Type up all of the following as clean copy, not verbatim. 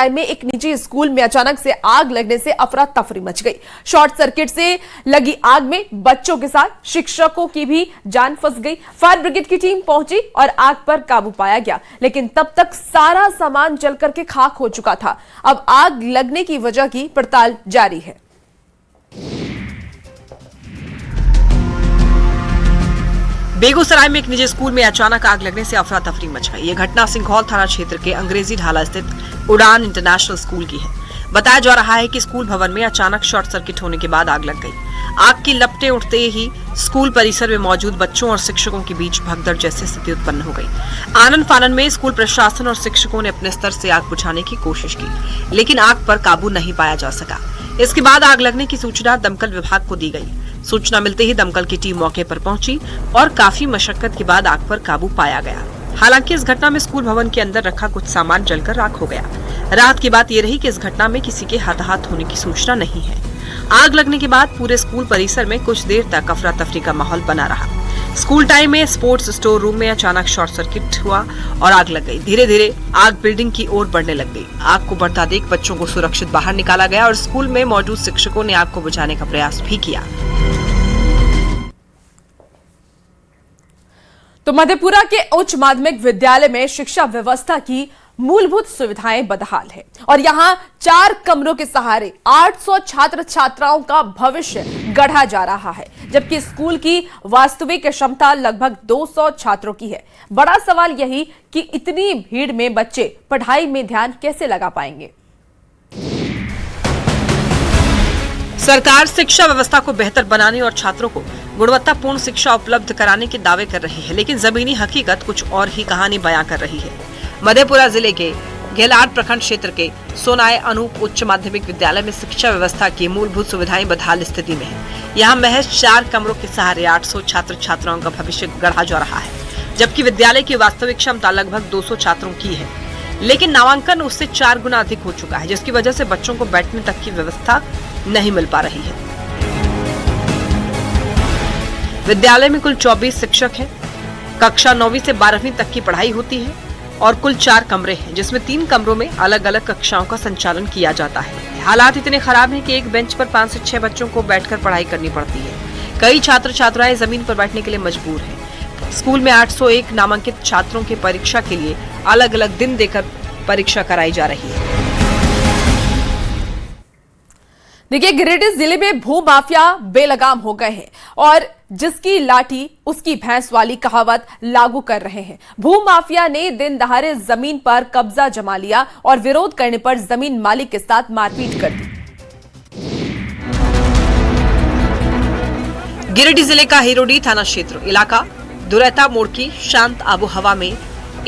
में एक निजी स्कूल में अचानक से आग लगने से अफरा तफरी मच गई। शॉर्ट सर्किट से लगी आग में बच्चों के साथ शिक्षकों की भी जान फंस गई। फायर ब्रिगेड की टीम पहुंची और आग पर काबू पाया गया, लेकिन तब तक सारा सामान जल करके खाक हो चुका था। अब आग लगने की वजह की पड़ताल जारी है। बेगूसराय में एक निजी स्कूल में अचानक आग लगने से अफरा तफरी मच गई। ये घटना सिंघौल थाना क्षेत्र के अंग्रेजी ढाला स्थित उड़ान इंटरनेशनल स्कूल की है। बताया जा रहा है कि स्कूल भवन में अचानक शॉर्ट सर्किट होने के बाद आग लग गई। आग की लपटें उठते ही स्कूल परिसर में मौजूद बच्चों और शिक्षकों के बीच भगदड़ जैसी स्थिति उत्पन्न हो गई। आनन फानन में स्कूल प्रशासन और शिक्षकों ने अपने स्तर से आग बुझाने की कोशिश की, लेकिन आग पर काबू नहीं पाया जा सका। इसके बाद आग लगने की सूचना दमकल विभाग को दी गई। सूचना मिलते ही दमकल की टीम मौके पर पहुंची और काफी मशक्कत के बाद आग पर काबू पाया गया। हालांकि इस घटना में स्कूल भवन के अंदर रखा कुछ सामान जलकर राख हो गया। राहत की बात यह रही कि इस घटना में किसी के हताहत होने की सूचना नहीं है। आग लगने के बाद पूरे स्कूल परिसर में कुछ देर तक अफरा तफरी का माहौल बना रहा। स्कूल टाइम में स्पोर्ट्स स्टोर रूम में अचानक शॉर्ट सर्किट हुआ और आग लग गई। धीरे धीरे आग बिल्डिंग की ओर बढ़ने लग गई। आग को बढ़ता देख बच्चों को सुरक्षित बाहर निकाला गया और स्कूल में मौजूद शिक्षकों ने आग को बुझाने का प्रयास भी किया। तो मधेपुरा के उच्च माध्यमिक विद्यालय में शिक्षा व्यवस्था की मूलभूत सुविधाएं बदहाल है और यहां 4 कमरों के सहारे 800 छात्र छात्राओं का भविष्य गढ़ा जा रहा है, जबकि स्कूल की वास्तविक क्षमता लगभग 200 छात्रों की है। बड़ा सवाल यही कि इतनी भीड़ में बच्चे पढ़ाई में ध्यान कैसे लगा पाएंगे। सरकार शिक्षा व्यवस्था को बेहतर बनाने और छात्रों को गुणवत्तापूर्ण शिक्षा उपलब्ध कराने के दावे कर रही है, लेकिन जमीनी हकीकत कुछ और ही कहानी बयां कर रही है। मधेपुरा जिले के घेलाट प्रखंड क्षेत्र के सोनाय अनूप उच्च माध्यमिक विद्यालय में शिक्षा व्यवस्था की मूलभूत सुविधाएं बदहाल स्थिति में है। यहाँ महज 4 कमरों के सहारे 800 छात्र छात्राओं का भविष्य गढ़ा जा रहा है, जबकि विद्यालय की वास्तविक क्षमता लगभग 200 छात्रों की है, लेकिन नामांकन उससे 4 गुना अधिक हो चुका है, जिसकी वजह से बच्चों को बैठने तक की व्यवस्था नहीं मिल पा रही है। विद्यालय में कुल 24 शिक्षक हैं। कक्षा 9वीं से 12वीं तक की पढ़ाई होती है और कुल 4 कमरे हैं, जिसमें 3 कमरों में अलग अलग कक्षाओं का संचालन किया जाता है। हालात इतने खराब हैं कि एक बेंच पर 5 से 6 बच्चों को बैठकर पढ़ाई करनी पड़ती है। कई छात्र छात्राएं जमीन पर बैठने के लिए मजबूर हैं। स्कूल में 801 नामांकित छात्रों की परीक्षा के लिए अलग अलग दिन देकर परीक्षा कराई जा रही है। देखिए, गिरिडीह जिले में भू माफिया बेलगाम हो गए हैं और जिसकी लाठी उसकी भैंस वाली कहावत लागू कर रहे हैं। भू माफिया ने दिन दहाड़े जमीन पर कब्जा जमा लिया और विरोध करने पर जमीन मालिक के साथ मारपीट कर दी। गिरिडीह जिले का हिरोडी थाना क्षेत्र इलाका दुरैता मोड़ की शांत आबो हवा में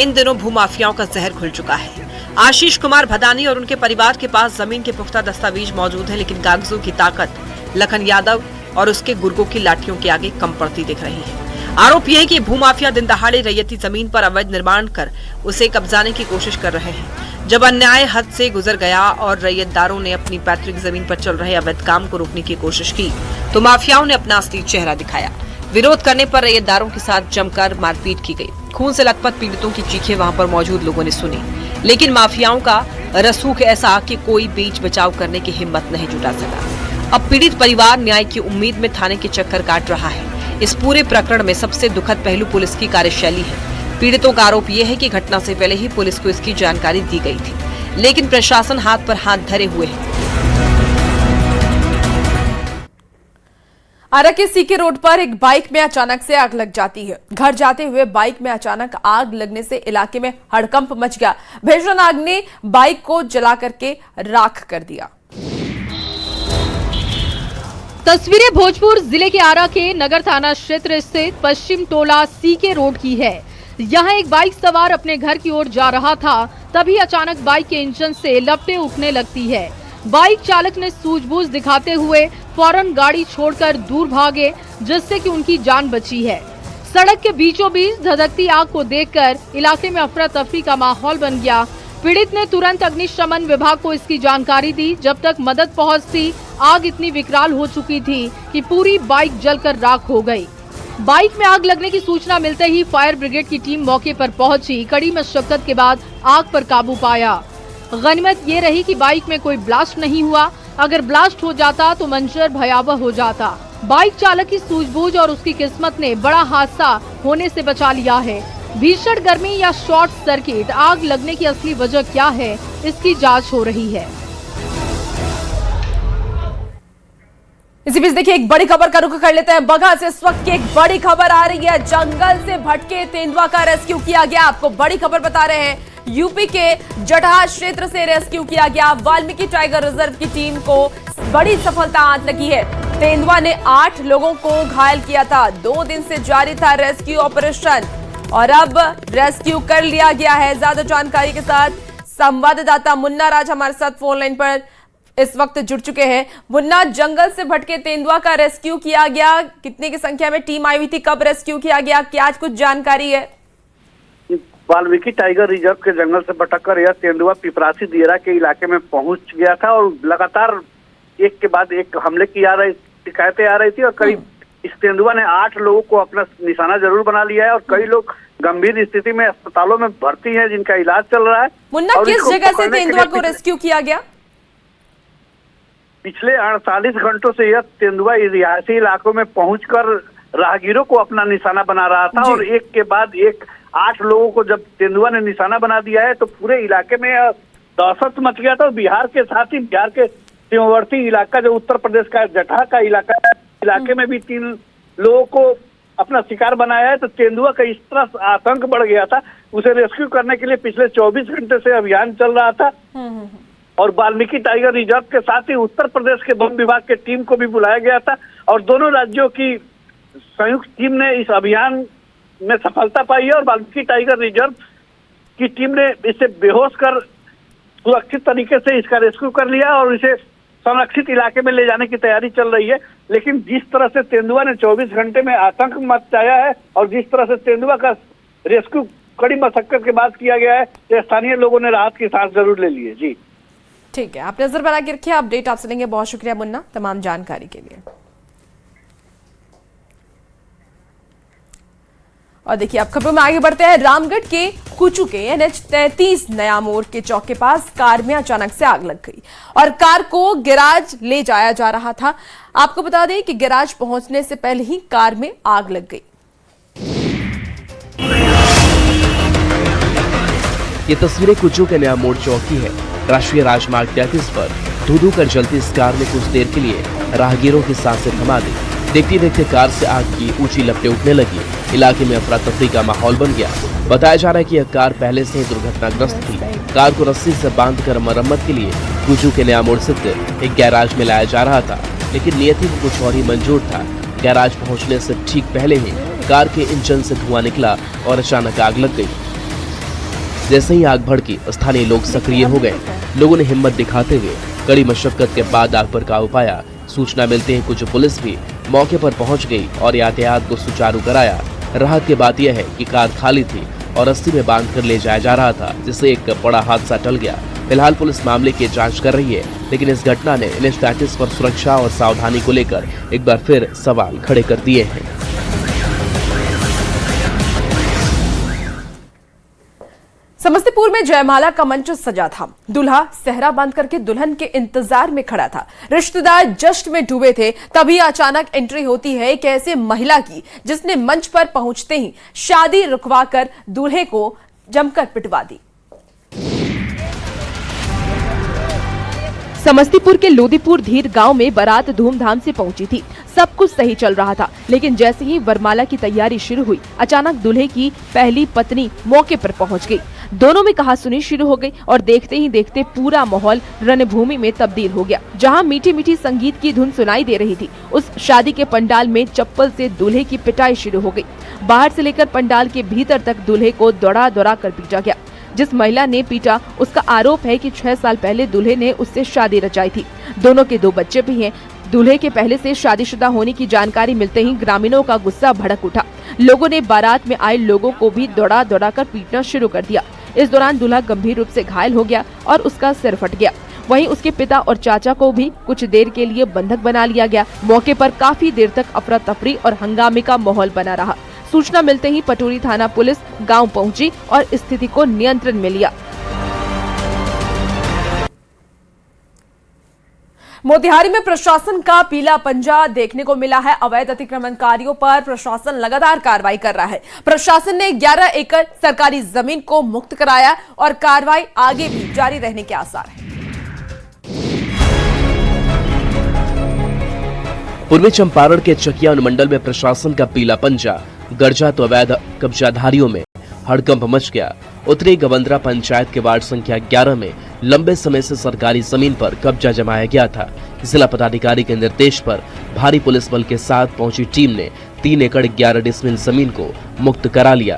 इन दिनों भूमाफियाओं का जहर घुल चुका है। आशीष कुमार भदानी और उनके परिवार के पास जमीन के पुख्ता दस्तावेज मौजूद है, लेकिन कागजों की ताकत लखन यादव और उसके गुर्गों की लाठियों के आगे कम पड़ती दिख रही है। आरोप यह है कि भूमाफिया दिन दहाड़े रैयती जमीन पर अवैध निर्माण कर उसे कब्जाने की कोशिश कर रहे हैं। जब अन्याय हद से गुजर गया और रैयतदारों ने अपनी पैतृक जमीन पर चल रहे अवैध काम को रोकने की कोशिश की, तो माफियाओं ने अपना असली चेहरा दिखाया। विरोध करने पर रैयतदारों के साथ जमकर मारपीट की गई। खून से लथपथ पीड़ितों की चीखें वहां पर मौजूद लोगों ने सुनी, लेकिन माफियाओं का रसूख ऐसा कि कोई बीच बचाव करने की हिम्मत नहीं जुटा सका। अब पीड़ित परिवार न्याय की उम्मीद में थाने के चक्कर काट रहा है। इस पूरे प्रकरण में सबसे दुखद पहलू पुलिस की कार्यशैली है। पीड़ितों का आरोप यह है कि घटना से पहले ही पुलिस को इसकी जानकारी दी गई थी, लेकिन प्रशासन हाथ पर हाथ धरे हुए है। आरा के सीके रोड पर एक बाइक में अचानक से आग लग जाती है। घर जाते हुए बाइक में अचानक आग लगने से इलाके में हड़कंप मच गया। भीषण आग ने बाइक को जला करके राख कर दिया। तस्वीरें भोजपुर जिले के आरा के नगर थाना क्षेत्र स्थित पश्चिम टोला सीके रोड की है। यहां एक बाइक सवार अपने घर की ओर जा रहा था, तभी अचानक बाइक के इंजन से लपटें उठने लगती है। बाइक चालक ने सूझबूझ दिखाते हुए फौरन गाड़ी छोड़कर दूर भागे, जिससे कि उनकी जान बची है। सड़क के बीचों बीच धधकती आग को देखकर इलाके में अफरा तफरी का माहौल बन गया। पीड़ित ने तुरंत अग्निशमन विभाग को इसकी जानकारी दी। जब तक मदद पहुंचती, आग इतनी विकराल हो चुकी थी कि पूरी बाइक जलकर राख हो गई। बाइक में आग लगने की सूचना मिलते ही फायर ब्रिगेड की टीम मौके पर पहुंची। कड़ी मशक्कत के बाद आग पर काबू पाया। गनीमत ये रही कि बाइक में कोई ब्लास्ट नहीं हुआ। अगर ब्लास्ट हो जाता तो मंजर भयावह हो जाता। बाइक चालक की सूझबूझ और उसकी किस्मत ने बड़ा हादसा होने से बचा लिया है। भीषण गर्मी या शॉर्ट सर्किट, आग लगने की असली वजह क्या है, इसकी जांच हो रही है। इसी बीच देखिए एक बड़ी खबर का रुख कर लेते हैं। बगहा से इस वक्त की एक बड़ी खबर आ रही है। जंगल से भटके तेंदुआ का रेस्क्यू किया गया। आपको बड़ी खबर बता रहे हैं, यूपी के जटहा क्षेत्र से रेस्क्यू किया गया। वाल्मीकि टाइगर रिजर्व की टीम को बड़ी सफलता हाथ लगी है। तेंदुआ ने 8 लोगों को घायल किया था। 2 दिन से जारी था रेस्क्यू ऑपरेशन और अब रेस्क्यू कर लिया गया है। ज्यादा जानकारी के साथ संवाददाता मुन्ना राज हमारे साथ फोन लाइन पर इस वक्त जुड़ चुके हैं। मुन्ना, जंगल से भटके तेंदुआ का रेस्क्यू किया गया, कितने की संख्या में टीम आई हुई थी, कब रेस्क्यू किया गया, क्या आज कुछ जानकारी है? वाल्मीकि टाइगर रिजर्व के जंगल से भटककर यह तेंदुआ पिपरासी दियरा के इलाके में पहुंच गया था और लगातार एक के बाद एक हमले की शिकायतें आ रही थी और करीब इस तेंदुआ ने 8 लोगों को अपना निशाना जरूर बना लिया है और कई लोग गंभीर स्थिति में अस्पतालों में भर्ती हैं जिनका इलाज चल रहा है। मुन्ना, किस जगह से तेंदुआ को रेस्क्यू किया गया? पिछले 48 घंटों से यह तेंदुआ रिहायशी इलाकों में पहुंचकर राहगीरों को अपना निशाना बना रहा था और एक के बाद एक 8 लोगों को जब तेंदुआ ने निशाना बना दिया है तो पूरे इलाके में दहशत मच गया था। बिहार के साथ ही बिहार के सीमावर्ती इलाका जो उत्तर प्रदेश का जटहा का इलाका है, इलाके में भी 3 लोगों को अपना शिकार बनाया है। तो तेंदुआ का इस तरह आतंक बढ़ गया था, उसे रेस्क्यू करने के लिए पिछले 24 घंटे से अभियान चल रहा था और वाल्मीकि टाइगर रिजर्व के साथ ही उत्तर प्रदेश के वन विभाग के टीम को भी बुलाया गया था और दोनों राज्यों की संयुक्त टीम ने इस अभियान में सफलता पाई है और वाल्मीकि टाइगर रिजर्व की टीम ने इसे बेहोश कर सुरक्षित तरीके से इसका रेस्क्यू कर लिया और इसे संरक्षित इलाके में ले जाने की तैयारी चल रही है। लेकिन जिस तरह से तेंदुआ ने 24 घंटे में आतंक मचाया है और जिस तरह से तेंदुआ का रेस्क्यू कड़ी मशक्कत के बाद किया गया है, तो स्थानीय लोगों ने राहत की सांस जरूर ले ली है। जी ठीक है, आप नजर बना के रखिए, अपडेट आपसे लेंगे। बहुत शुक्रिया मुन्ना तमाम जानकारी के लिए। और देखिए अब खबरों में आगे बढ़ते हैं। रामगढ़ के कुचू के NH-33 नया मोड़ के चौक के पास कार में अचानक से आग लग गई और कार को गैराज ले जाया जा रहा था। आपको बता दें कि गैराज पहुंचने से पहले ही कार में आग लग गई। ये तस्वीरें कुचू के नया मोड़ चौक की है। राष्ट्रीय राजमार्ग 33 पर धू-धू कर चलती इस कार ने कुछ देर के लिए राहगीरों की सांसें थमा दी। देखते देखते कार से आग की ऊंची लपटें उठने लगी। इलाके में अफरा तफरी का माहौल बन गया। बताया जा रहा है कि यह कार पहले से ही दुर्घटनाग्रस्त थी। कार को रस्सी से बांधकर मरम्मत के लिए कुचू के नया मोड़ स्थित एक गैराज में लाया जा रहा था, लेकिन नियति को कुछ और ही मंजूर था। गैराज पहुंचने से ठीक पहले ही कार के इंजन से धुआं निकला और अचानक आग लग गई। जैसे ही आग भड़की, स्थानीय लोग सक्रिय हो गए। लोगों ने हिम्मत दिखाते हुए कड़ी मशक्कत के बाद आग पर काबू पाया। सूचना मिलते ही कुछ पुलिस भी मौके पर पहुंच गई और यातायात को सुचारू कराया। राहत की बात यह है कि कार खाली थी और रस्सी में बांधकर ले जाया जा रहा था, जिससे एक बड़ा हादसा टल गया। फिलहाल पुलिस मामले की जांच कर रही है, लेकिन इस घटना ने NH-33 पर सुरक्षा और सावधानी को लेकर एक बार फिर सवाल खड़े कर दिए हैं। समस्तीपुर में जयमाला का मंच सजा था। दूल्हा सेहरा बांध करके दुल्हन के इंतजार में खड़ा था। रिश्तेदार जश्न में डूबे थे, तभी अचानक एंट्री होती है एक ऐसे महिला की जिसने मंच पर पहुंचते ही शादी रुकवाकर दूल्हे को जमकर पिटवा दी। समस्तीपुर के लोदीपुर धीर गांव में बारात धूमधाम से पहुंची थी। सब कुछ सही चल रहा था, लेकिन जैसे ही वरमाला की तैयारी शुरू हुई, अचानक दूल्हे की पहली पत्नी मौके पर पहुंच गई। दोनों में कहासुनी शुरू हो गई और देखते ही देखते पूरा माहौल रणभूमि में तब्दील हो गया। जहां मीठी मीठी संगीत की धुन सुनाई दे रही थी, उस शादी के पंडाल में चप्पल से दूल्हे की पिटाई शुरू हो गई। बाहर से लेकर पंडाल के भीतर तक दूल्हे को दौड़ा दौड़ा कर पीटा गया। जिस महिला ने पीटा, उसका आरोप है कि 6 साल पहले दूल्हे ने उससे शादी रचाई थी। दोनों के 2 बच्चे भी हैं। दूल्हे के पहले से शादीशुदा होने की जानकारी मिलते ही ग्रामीणों का गुस्सा भड़क उठा। लोगों ने बारात में आए लोगों को भी दौड़ा दौड़ा कर पीटना शुरू कर दिया। इस दौरान दूल्हा गंभीर रूप से घायल हो गया और उसका सिर फट गया। वहीं उसके पिता और चाचा को भी कुछ देर के लिए बंधक बना लिया गया। मौके पर काफी देर तक अफरा तफरी और हंगामे का माहौल बना रहा। सूचना मिलते ही पटोरी थाना पुलिस गांव पहुंची और स्थिति को नियंत्रण में लिया। मोतिहारी में प्रशासन का पीला पंजा देखने को मिला है। अवैध अतिक्रमणकारियों पर प्रशासन लगातार कार्रवाई कर रहा है। प्रशासन ने 11 एकड़ सरकारी जमीन को मुक्त कराया और कार्रवाई आगे भी जारी रहने के आसार हैं। पूर्वी चंपारण के चकिया अनुमंडल में प्रशासन का पीला पंजा गरजा तो अवैध कब्जाधारियों में हड़कंप मच गया। उत्तरी गवंद्रा पंचायत के वार्ड संख्या 11 में लंबे समय से सरकारी जमीन पर कब्जा जमाया गया था। जिला पदाधिकारी के निर्देश पर भारी पुलिस बल के साथ पहुंची टीम ने 3 एकड़ 11 डिसमिल जमीन को मुक्त करा लिया।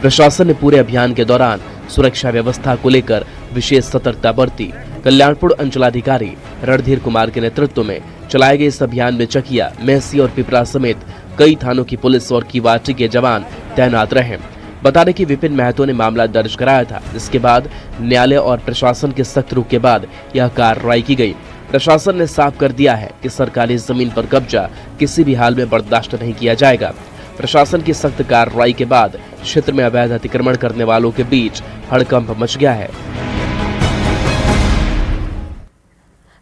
प्रशासन ने पूरे अभियान के दौरान सुरक्षा व्यवस्था को लेकर विशेष सतर्कता बरती। कल्याणपुर अंचलाधिकारी रणधीर कुमार के नेतृत्व में चलाए गए इस अभियान में चकिया, मेहसी और पिपरा समेत कई थानों की पुलिस और किवाटी के जवान तैनात रहे। बता दें कि विपिन महतो ने मामला दर्ज कराया था, जिसके बाद न्यायालय और प्रशासन के सख्त रुख के बाद यह कार्रवाई की गई। प्रशासन ने साफ कर दिया है कि सरकारी जमीन पर कब्जा किसी भी हाल में बर्दाश्त नहीं किया जाएगा। प्रशासन की सख्त कार्रवाई के बाद क्षेत्र में अवैध अतिक्रमण करने वालों के बीच हड़कंप मच गया है।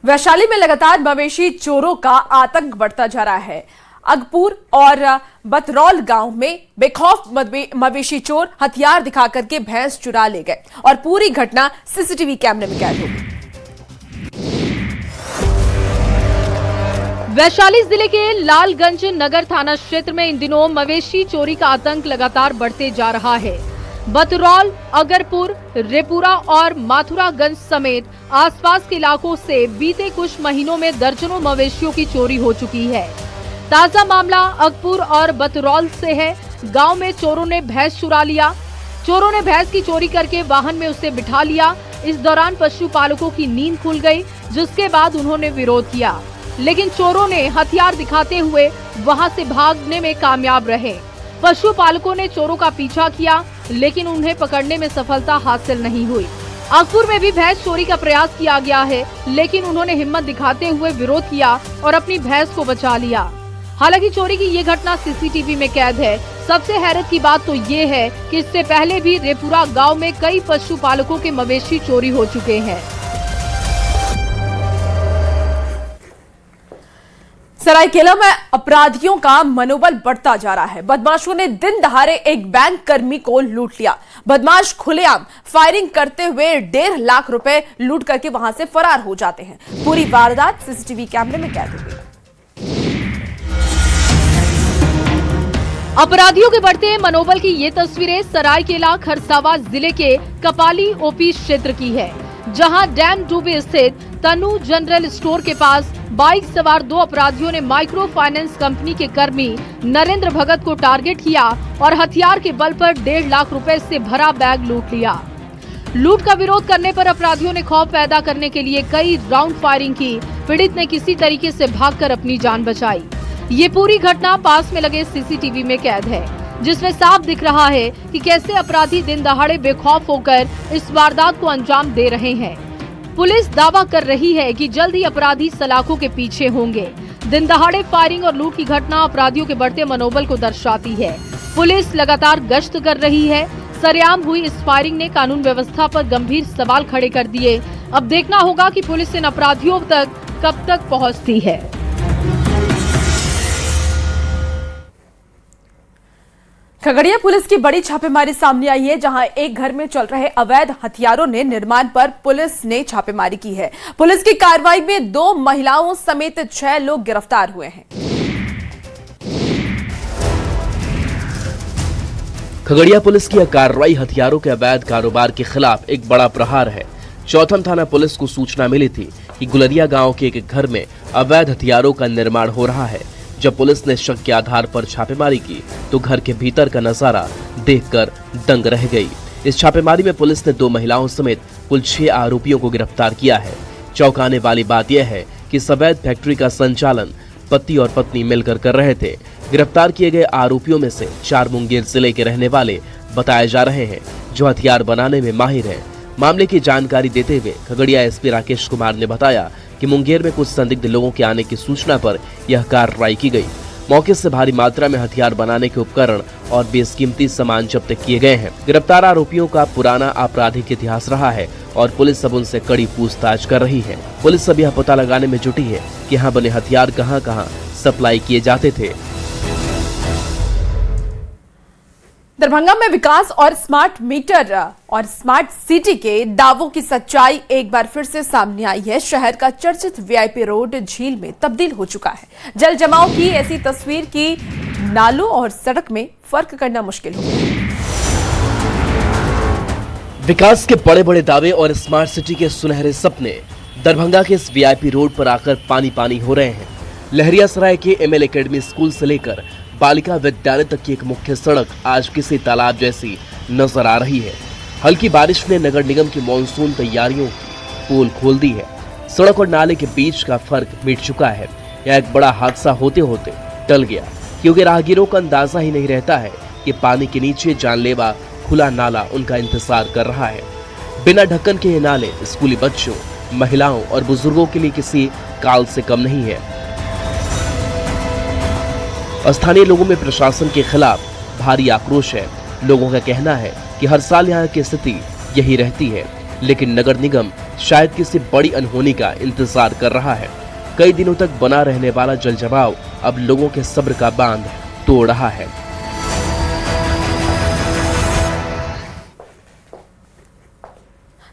वैशाली में लगातार मवेशी चोरों का आतंक बढ़ता जा रहा है। अगपुर और बतरौल गांव में बेखौफ मवेशी चोर हथियार दिखाकर के भैंस चुरा ले गए और पूरी घटना सीसीटीवी कैमरे में कैद हो गई। वैशाली जिले के लालगंज नगर थाना क्षेत्र में इन दिनों मवेशी चोरी का आतंक लगातार बढ़ते जा रहा है। बतरौल, अगरपुर, रेपुरा और माथुरागंज समेत आसपास के इलाकों से बीते कुछ महीनों में दर्जनों मवेशियों की चोरी हो चुकी है। ताजा मामला अगपुर और बतरौल से है। गांव में चोरों ने भैंस चुरा लिया। चोरों ने भैंस की चोरी करके वाहन में उसे बिठा लिया। इस दौरान पशुपालकों की नींद खुल गई, जिसके बाद उन्होंने विरोध किया, लेकिन चोरों ने हथियार दिखाते हुए वहां से भागने में कामयाब रहे। पशुपालकों ने चोरों का पीछा किया, लेकिन उन्हें पकड़ने में सफलता हासिल नहीं हुई। अगपुर में भी भैंस चोरी का प्रयास किया गया है, लेकिन उन्होंने हिम्मत दिखाते हुए विरोध किया और अपनी भैंस को बचा लिया। हालांकि चोरी की ये घटना सीसीटीवी में कैद है। सबसे हैरत की बात तो ये है कि इससे पहले भी रेपुरा गांव में कई पशुपालकों के मवेशी चोरी हो चुके हैं। सरायकेला में अपराधियों का मनोबल बढ़ता जा रहा है। बदमाशों ने दिन दहाड़े एक बैंक कर्मी को लूट लिया। बदमाश खुलेआम फायरिंग करते हुए 1.5 लाख रुपए लूट करके वहां से फरार हो जाते हैं। पूरी वारदात सीसीटीवी कैमरे में कैद हो गई। अपराधियों के बढ़ते मनोबल की ये तस्वीरें सरायकेला खरसावां जिले के कपाली ओपी क्षेत्र की है, जहां डैम डूबे स्थित तनु जनरल स्टोर के पास बाइक सवार 2 अपराधियों ने माइक्रो फाइनेंस कंपनी के कर्मी नरेंद्र भगत को टारगेट किया और हथियार के बल पर 1.5 लाख रुपए से भरा बैग लूट लिया। लूट का विरोध करने पर अपराधियों ने खौफ पैदा करने के लिए कई राउंड फायरिंग की। पीड़ित ने किसी तरीके से भागकर अपनी जान बचाई। ये पूरी घटना पास में लगे सीसीटीवी में कैद है, जिसमें साफ दिख रहा है कि कैसे अपराधी दिन दहाड़े बेखौफ होकर इस वारदात को अंजाम दे रहे हैं। पुलिस दावा कर रही है कि जल्द ही अपराधी सलाखों के पीछे होंगे। दिन दहाड़े फायरिंग और लूट की घटना अपराधियों के बढ़ते मनोबल को दर्शाती है। पुलिस लगातार गश्त कर रही है। सरेआम हुई इस फायरिंग ने कानून व्यवस्था पर गंभीर सवाल खड़े कर दिए। अब देखना होगा कि पुलिस इन अपराधियों तक कब तक पहुंचती है। खगड़िया पुलिस की बड़ी छापेमारी सामने आई है, जहां एक घर में चल रहे अवैध हथियारों ने निर्माण पर पुलिस ने छापेमारी की है। पुलिस की कार्रवाई में 2 महिलाओं समेत 6 लोग गिरफ्तार हुए हैं। खगड़िया पुलिस की यह कार्रवाई हथियारों के अवैध कारोबार के खिलाफ एक बड़ा प्रहार है। चौथम थाना पुलिस को सूचना मिली थी कि गुलरिया गांव के एक घर में अवैध हथियारों का निर्माण हो रहा है। जब पुलिस ने शक के आधार पर छापेमारी की तो घर के भीतर का नजारा देखकर दंग रह गई। इस छापेमारी में पुलिस ने 2 महिलाओं समेत कुल 6 आरोपियों को गिरफ्तार किया है। चौंकाने वाली बात यह है कि इस अवैध फैक्ट्री का संचालन पति और पत्नी मिलकर कर रहे थे। गिरफ्तार किए गए आरोपियों में से 4 मुंगेर जिले के रहने वाले बताए जा रहे हैं, जो हथियार बनाने में माहिर हैं। मामले की जानकारी देते हुए खगड़िया एसपी राकेश कुमार ने बताया कि मुंगेर में कुछ संदिग्ध लोगों के आने की सूचना पर यह कार्रवाई की गई। मौके से भारी मात्रा में हथियार बनाने के उपकरण और बेशकीमती सामान जब्त किए गए हैं। गिरफ्तार आरोपियों का पुराना आपराधिक इतिहास रहा है और पुलिस अब उनसे कड़ी पूछताछ कर रही है। पुलिस अब यह पता लगाने में जुटी है कि यहाँ बने हथियार कहां-कहां सप्लाई किए जाते थे। दरभंगा में विकास और स्मार्ट मीटर और स्मार्ट सिटी के दावों की सच्चाई एक बार फिर से सामने आई है। शहर का चर्चित वीआईपी रोड झील में तब्दील हो चुका है। जल जमाव की ऐसी तस्वीर की नालों और सड़क में फर्क करना मुश्किल हो गया। विकास के बड़े बड़े दावे और स्मार्ट सिटी के सुनहरे सपने दरभंगा के इस वीआईपी रोड पर आकर पानी पानी हो रहे हैं। लहरियासराय के एमएल एकेडमी स्कूल से लेकर बालिका विद्यालय तक की एक मुख्य सड़क आज किसी तालाब जैसी नजर आ रही है। हल्की बारिश ने नगर निगम की मानसून तैयारियों की पोल खोल दी है। सड़क और नाले के बीच का फर्क मिट चुका है। यह एक बड़ा हादसा होते होते टल गया, क्योंकि राहगीरों को अंदाजा ही नहीं रहता है कि पानी के नीचे जानलेवा खुला नाला उनका इंतजार कर रहा है। बिना ढक्कन के ये नाले स्कूली बच्चों, महिलाओं और बुजुर्गों के लिए किसी काल से कम नहीं है। स्थानीय लोगों में प्रशासन के खिलाफ भारी आक्रोश है। लोगों का कहना है कि हर साल यहाँ की स्थिति यही रहती है, लेकिन नगर निगम शायद किसी बड़ी अनहोनी का इंतजार कर रहा है। कई दिनों तक बना रहने वाला जल जमाव अब लोगों के सब्र का बांध तोड़ रहा है।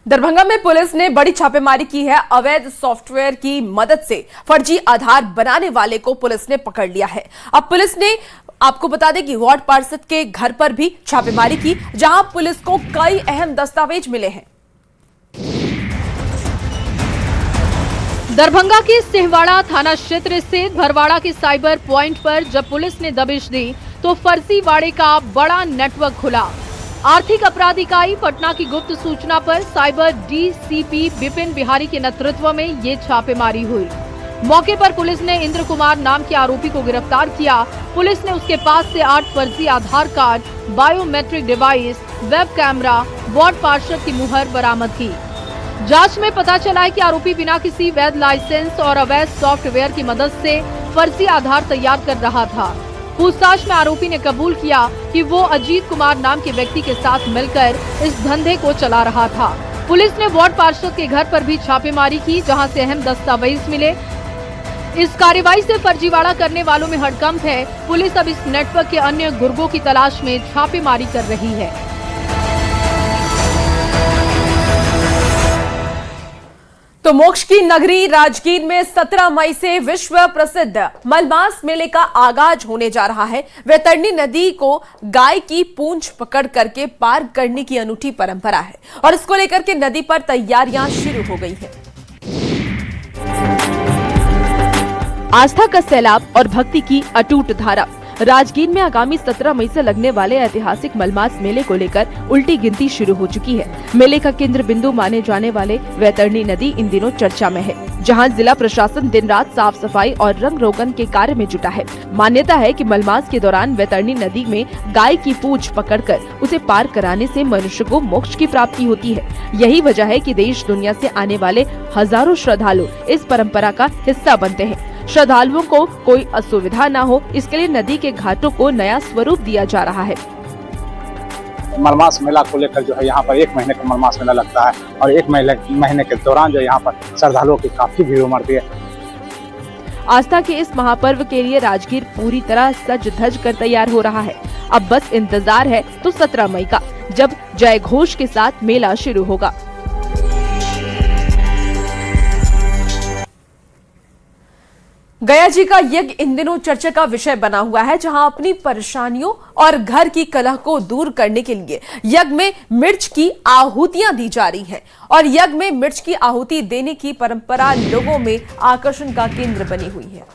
दरभंगा में पुलिस ने बड़ी छापेमारी की है। अवैध सॉफ्टवेयर की मदद से फर्जी आधार बनाने वाले को पुलिस ने पकड़ लिया है। अब पुलिस ने आपको बता दें कि वार्ड पार्षद के घर पर भी छापेमारी की, जहां पुलिस को कई अहम दस्तावेज मिले हैं। दरभंगा के सिहवाड़ा थाना क्षेत्र स्थित भरवाड़ा के साइबर पॉइंट पर जब पुलिस ने दबिश दी तो फर्जीवाड़े का बड़ा नेटवर्क खुला। आर्थिक अपराध इकाई पटना की गुप्त सूचना पर साइबर डीसीपी विपिन बिहारी के नेतृत्व में ये छापेमारी हुई। मौके पर पुलिस ने इंद्र कुमार नाम के आरोपी को गिरफ्तार किया। पुलिस ने उसके पास से 8 फर्जी Aadhaar card, biometric device, web camera, वार्ड पार्षद की मुहर बरामद की। जांच में पता चला है कि आरोपी बिना किसी वैध लाइसेंस और अवैध सॉफ्टवेयर की मदद से फर्जी आधार तैयार कर रहा था। पूछताछ में आरोपी ने कबूल किया कि वो अजीत कुमार नाम के व्यक्ति के साथ मिलकर इस धंधे को चला रहा था। पुलिस ने वार्ड पार्षद के घर पर भी छापेमारी की, जहां से अहम दस्तावेज मिले। इस कार्रवाई से फर्जीवाड़ा करने वालों में हड़कंप है। पुलिस अब इस नेटवर्क के अन्य गुर्गों की तलाश में छापेमारी कर रही है। तो मोक्ष की नगरी राजगीर में 17 मई से विश्व प्रसिद्ध मलमास मेले का आगाज होने जा रहा है। वैतरणी नदी को गाय की पूंछ पकड़ करके पार करने की अनूठी परंपरा है और इसको लेकर के नदी पर तैयारियां शुरू हो गई हैं। आस्था का सैलाब और भक्ति की अटूट धारा। राजगीर में आगामी 17 मई से लगने वाले ऐतिहासिक मलमास मेले को लेकर उल्टी गिनती शुरू हो चुकी है। मेले का केंद्र बिंदु माने जाने वाले वैतरणी नदी इन दिनों चर्चा में है, जहां जिला प्रशासन दिन रात साफ सफाई और रंग रोगन के कार्य में जुटा है। मान्यता है कि मलमास के दौरान वैतरणी नदी में गाय की पूंछ पकड़कर उसे पार कराने से मनुष्य को मोक्ष की प्राप्ति होती है। यही वजह है कि देश दुनिया से आने वाले हजारों श्रद्धालु इस परंपरा का हिस्सा बनते हैं। श्रद्धालुओं को कोई असुविधा न हो, इसके लिए नदी के घाटों को नया स्वरूप दिया जा रहा है। मलमास मेला को लेकर जो है यहाँ पर 1 महीने का मलमास मेला लगता है और 1 महीने के दौरान जो यहाँ पर श्रद्धालुओं की काफी भीड़ उमड़ती है। आस्था के इस महापर्व के लिए राजगीर पूरी तरह सज धज कर तैयार हो रहा है। अब बस इंतजार है तो 17 मई का, जब जय घोष के साथ मेला शुरू होगा। गया जी का यज्ञ इन दिनों चर्चा का विषय बना हुआ है, जहां अपनी परेशानियों और घर की कलह को दूर करने के लिए यज्ञ में मिर्च की आहुतियां दी जा रही हैं और यज्ञ में मिर्च की आहुति देने की परंपरा लोगों में आकर्षण का केंद्र बनी हुई है।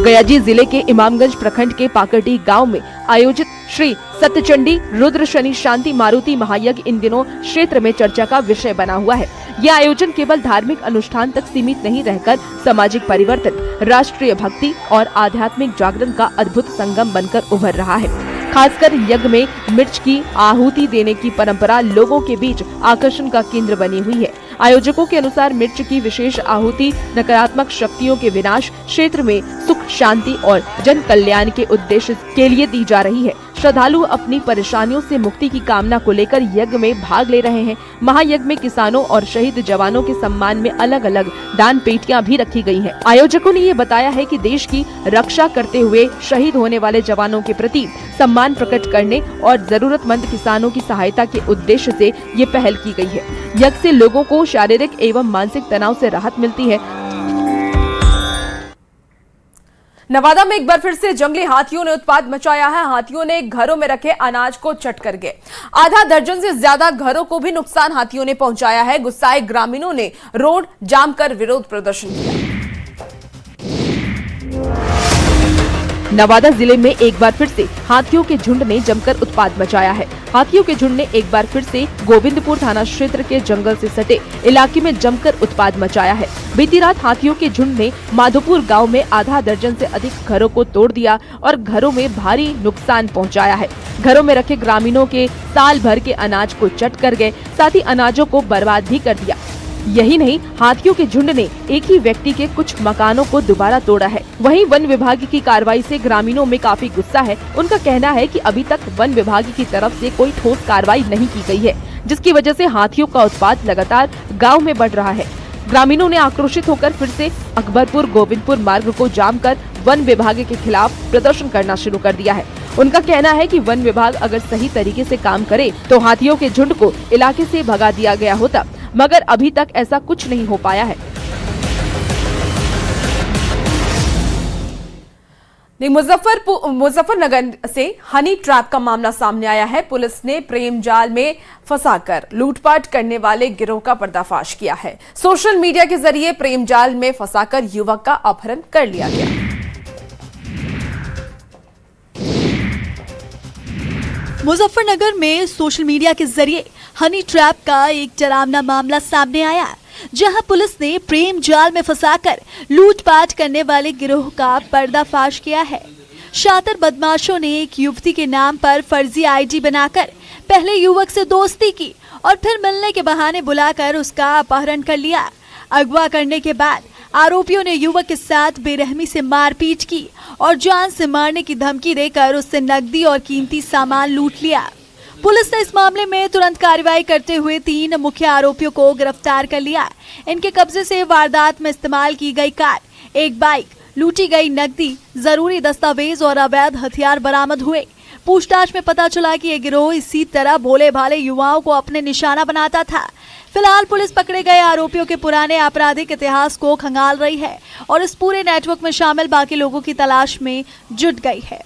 गया जी जिले के इमामगंज प्रखंड के पाकरडी गांव में आयोजित श्री सत्यचंडी रुद्र शनि शांति मारुति महायज्ञ इन दिनों क्षेत्र में चर्चा का विषय बना हुआ है। यह आयोजन केवल धार्मिक अनुष्ठान तक सीमित नहीं रहकर सामाजिक परिवर्तन, राष्ट्रीय भक्ति और आध्यात्मिक जागरण का अद्भुत संगम बनकर उभर रहा है। खासकर यज्ञ में मिर्च की आहुति देने की परंपरा लोगों के बीच आकर्षण का केंद्र बनी हुई है। आयोजकों के अनुसार मिर्च की विशेष आहुति नकारात्मक शक्तियों के विनाश, क्षेत्र में सुख शांति और जन कल्याण के उद्देश्य के लिए दी जा रही है। श्रद्धालु अपनी परेशानियों से मुक्ति की कामना को लेकर यज्ञ में भाग ले रहे हैं। महायज्ञ में किसानों और शहीद जवानों के सम्मान में अलग अलग दान पेटियां भी रखी गई हैं। आयोजकों ने ये बताया है कि देश की रक्षा करते हुए शहीद होने वाले जवानों के प्रति सम्मान प्रकट करने और जरूरतमंद किसानों की सहायता के उद्देश्य से ये पहल की गई है। यज्ञ से लोगों को शारीरिक एवं मानसिक तनाव से राहत मिलती है। नवादा में एक बार फिर से जंगली हाथियों ने उत्पात मचाया है। हाथियों ने घरों में रखे अनाज को चट कर गए। आधा दर्जन से ज्यादा घरों को भी नुकसान हाथियों ने पहुंचाया है। गुस्साए ग्रामीणों ने रोड जाम कर विरोध प्रदर्शन किया। नवादा जिले में एक बार फिर से हाथियों के झुंड ने जमकर उत्पात मचाया है। हाथियों के झुंड ने एक बार फिर से गोविंदपुर थाना क्षेत्र के जंगल से सटे इलाके में जमकर उत्पात मचाया है। बीती रात हाथियों के झुंड ने माधोपुर गांव में आधा दर्जन से अधिक घरों को तोड़ दिया और घरों में भारी नुकसान पहुंचाया है। घरों में रखे ग्रामीणों के साल भर के अनाज को चट कर गए, साथ ही अनाजों को बर्बाद भी कर दिया। यही नहीं, हाथियों के झुंड ने एक ही व्यक्ति के कुछ मकानों को दोबारा तोड़ा है। वहीं वन विभाग की कार्रवाई से ग्रामीणों में काफी गुस्सा है। उनका कहना है कि अभी तक वन विभाग की तरफ से कोई ठोस कार्रवाई नहीं की गई है, जिसकी वजह से हाथियों का उत्पात लगातार गांव में बढ़ रहा है। ग्रामीणों ने आक्रोशित होकर फिर से अकबरपुर गोविंदपुर मार्ग को जाम कर वन विभाग के खिलाफ प्रदर्शन करना शुरू कर दिया है। उनका कहना है कि वन विभाग अगर सही तरीके से काम करे तो हाथियों के झुंड को इलाके से भगा दिया गया होता, मगर अभी तक ऐसा कुछ नहीं हो पाया है। मुजफ्फरनगर से हनी ट्रैप का मामला सामने आया है। पुलिस ने प्रेम जाल में फंसाकर लूटपाट करने वाले गिरोह का पर्दाफाश किया है। सोशल मीडिया के जरिए प्रेम जाल में फंसाकर युवक का अपहरण कर लिया गया। मुजफ्फरनगर में सोशल मीडिया के जरिए हनी ट्रैप का एक डरावना मामला सामने आया, जहां पुलिस ने प्रेम जाल में फंसाकर लूटपाट करने वाले गिरोह का पर्दाफाश किया है। शातिर बदमाशों ने एक युवती के नाम पर फर्जी आईडी बनाकर पहले युवक से दोस्ती की और फिर मिलने के बहाने बुलाकर उसका अपहरण कर लिया। अगवा करने के बाद आरोपियों ने युवक के साथ बेरहमी से मारपीट की और जान से मारने की धमकी देकर उससे नकदी और कीमती सामान लूट लिया। पुलिस ने इस मामले में तुरंत कार्रवाई करते हुए 3 मुख्य आरोपियों को गिरफ्तार कर लिया। इनके कब्जे से वारदात में इस्तेमाल की गई कार, एक बाइक, लूटी गई नकदी, जरूरी दस्तावेज और अवैध हथियार बरामद हुए। पूछताछ में पता चला कि ये गिरोह इसी तरह भोले भाले युवाओं को अपने निशाना बनाता था। फिलहाल पुलिस पकड़े गए आरोपियों के पुराने आपराधिक इतिहास को खंगाल रही है और इस पूरे नेटवर्क में शामिल बाकी लोगों की तलाश में जुट गई है।